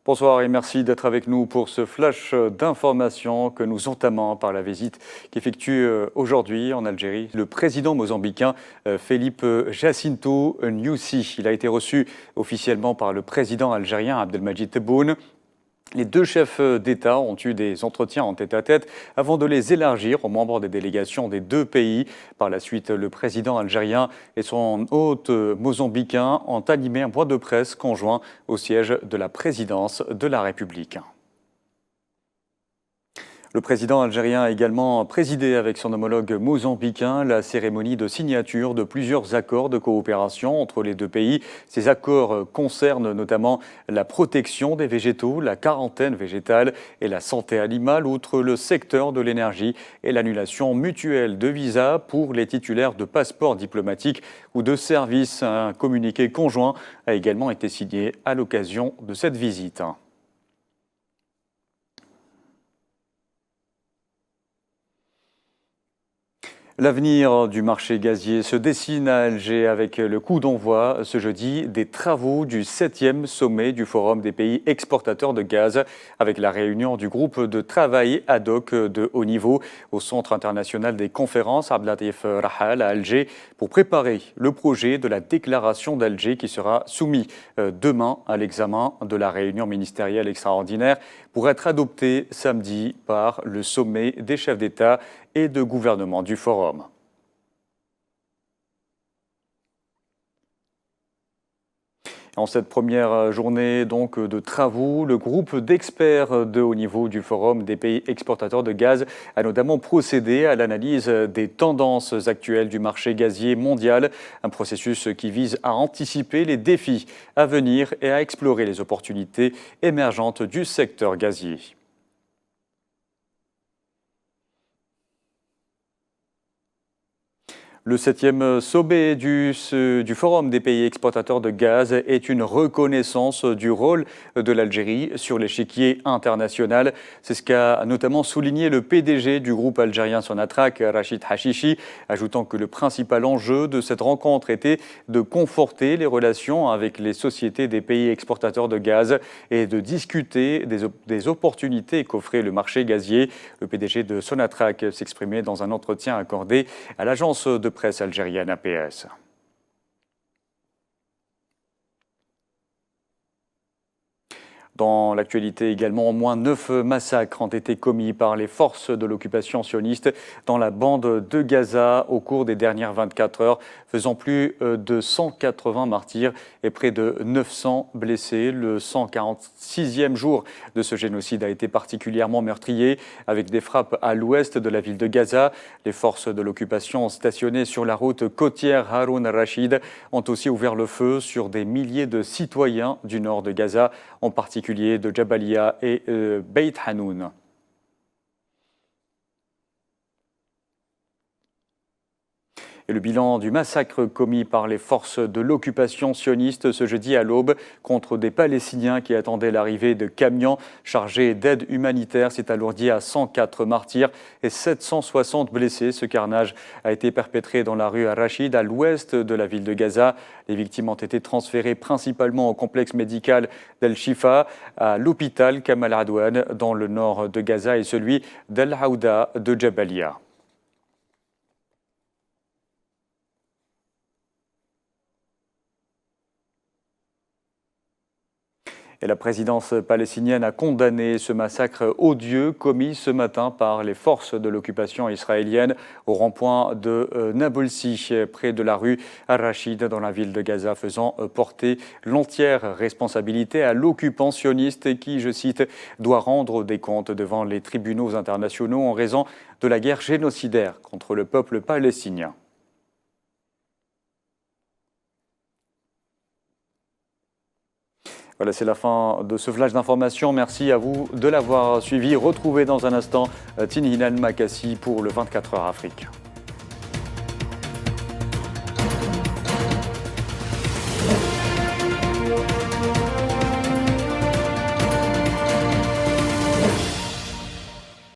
Bonsoir et merci d'être avec nous pour ce flash d'informations que nous entamons par la visite qu'effectue aujourd'hui en Algérie le président mozambicain Felipe Jacinto Nyusi. Il a été reçu officiellement par le président algérien Abdelmadjid Tebboune. Les deux chefs d'État ont eu des entretiens en tête-à-tête avant de les élargir aux membres des délégations des deux pays. Par la suite, le président algérien et son hôte mozambicain ont animé un point de presse conjoint au siège de la présidence de la République. Le président algérien a également présidé avec son homologue mozambicain la cérémonie de signature de plusieurs accords de coopération entre les deux pays. Ces accords concernent notamment la protection des végétaux, la quarantaine végétale et la santé animale, outre le secteur de l'énergie et l'annulation mutuelle de visas pour les titulaires de passeports diplomatiques ou de services. Un communiqué conjoint a également été signé à l'occasion de cette visite. L'avenir du marché gazier se dessine à Alger avec le coup d'envoi ce jeudi des travaux du 7e sommet du Forum des pays exportateurs de gaz, avec la réunion du groupe de travail ad hoc de haut niveau au Centre international des conférences Abdelatif Rahal à Alger pour préparer le projet de la déclaration d'Alger qui sera soumis demain à l'examen de la réunion ministérielle extraordinaire pour être adopté samedi par le sommet des chefs d'État et de gouvernement du Forum. En cette première journée donc de travaux, le groupe d'experts de haut niveau du Forum des pays exportateurs de gaz a notamment procédé à l'analyse des tendances actuelles du marché gazier mondial, un processus qui vise à anticiper les défis à venir et à explorer les opportunités émergentes du secteur gazier. Le 7e sommet du Forum des pays exportateurs de gaz est une reconnaissance du rôle de l'Algérie sur l'échiquier international. C'est ce qu'a notamment souligné le PDG du groupe algérien Sonatrach, Rachid Hachichi, ajoutant que le principal enjeu de cette rencontre était de conforter les relations avec les sociétés des pays exportateurs de gaz et de discuter des opportunités qu'offrait le marché gazier. Le PDG de Sonatrach s'exprimait dans un entretien accordé à l'agence de presse algérienne APS. Dans l'actualité également, au moins 9 massacres ont été commis par les forces de l'occupation sioniste dans la bande de Gaza au cours des dernières 24 heures, faisant plus de 180 martyrs et près de 900 blessés. Le 146e jour de ce génocide a été particulièrement meurtrier, avec des frappes à l'ouest de la ville de Gaza. Les forces de l'occupation stationnées sur la route côtière Haroun al-Rachid ont aussi ouvert le feu sur des milliers de citoyens du nord de Gaza, en particulier de Jabalia et Beit Hanoun. Et le bilan du massacre commis par les forces de l'occupation sioniste ce jeudi à l'aube contre des Palestiniens qui attendaient l'arrivée de camions chargés d'aide humanitaire s'est alourdi à 104 martyrs et 760 blessés. Ce carnage a été perpétré dans la rue Al-Rachid, à l'ouest de la ville de Gaza. Les victimes ont été transférées principalement au complexe médical d'Al-Shifa, à l'hôpital Kamal Adwan dans le nord de Gaza et celui d'Al-Aouda de Jabalia. Et la présidence palestinienne a condamné ce massacre odieux commis ce matin par les forces de l'occupation israélienne au rond-point de Nablus, près de la rue Al-Rachid dans la ville de Gaza, faisant porter l'entière responsabilité à l'occupant sioniste qui, je cite, doit rendre des comptes devant les tribunaux internationaux en raison de la guerre génocidaire contre le peuple palestinien. Voilà, c'est la fin de ce flash d'information. Merci à vous de l'avoir suivi. Retrouvez dans un instant Tinhinan Makassi pour le 24h Afrique.